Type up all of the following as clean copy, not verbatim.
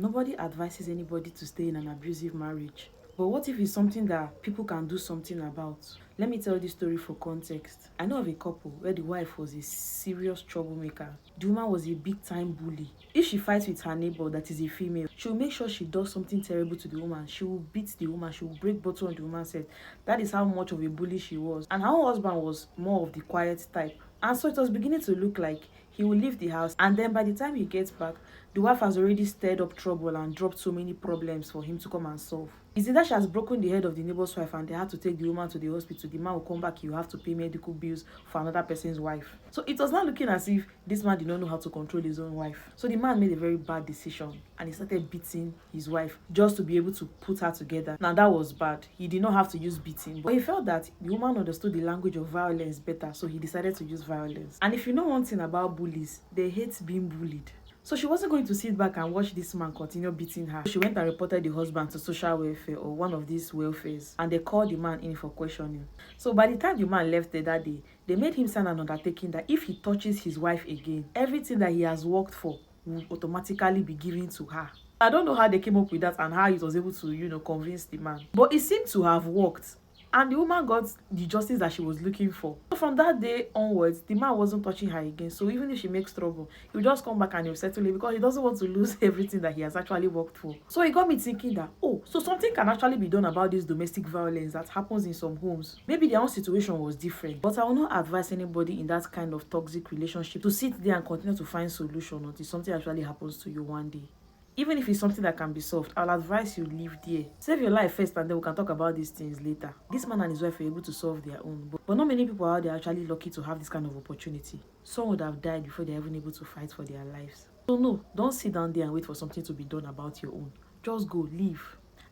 Nobody advises anybody to stay in an abusive marriage. But what if it's something that people can do something about? Let me tell this story for context. I know of a couple where the wife was a serious troublemaker. The woman was a big time bully. If she fights with her neighbor that is a female, she will make sure she does something terrible to the woman. She will beat the woman. She will break bottle on the woman's head. That is how much of a bully she was. And her husband was more of the quiet type. And so it was beginning to look like he will leave the house, and then by the time he gets back, the wife has already stirred up trouble and dropped so many problems for him to come and solve. It's either she has broken the head of the neighbor's wife and they had to take the woman to the hospital. The man will come back, you have to pay medical bills for another person's wife. So it was not looking as if this man did not know how to control his own wife. So the man made a very bad decision and he started beating his wife just to be able to put her together. Now that was bad. He did not have to use beating, but he felt that the woman understood the language of violence better, so he decided to use violence. And if you know one thing about bullies, they hate being bullied. So she wasn't going to sit back and watch this man continue beating her. She went and reported the husband to social welfare or one of these welfares, and they called the man in for questioning. So by the time the man left there that day, they made him sign an undertaking that if he touches his wife again, everything that he has worked for will automatically be given to her. I don't know how they came up with that and how it was able to, convince the man. But it seemed to have worked. And the woman got the justice that she was looking for. So from that day onwards, the man wasn't touching her again. So even if she makes trouble, he'll just come back and he'll settle it because he doesn't want to lose everything that he has actually worked for. So it got me thinking that, so something can actually be done about this domestic violence that happens in some homes. Maybe their own situation was different. But I will not advise anybody in that kind of toxic relationship to sit there and continue to find solution until something actually happens to you one day. Even if it's something that can be solved, I'll advise you leave there. Save your life first and then we can talk about these things later. This man and his wife were able to solve their own. But not many people out there are actually lucky to have this kind of opportunity. Some would have died before they're even able to fight for their lives. So no, don't sit down there and wait for something to be done about your own. Just go, leave.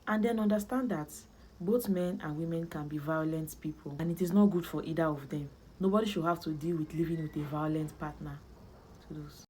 And then understand that both men and women can be violent people. And it is not good for either of them. Nobody should have to deal with living with a violent partner. To those.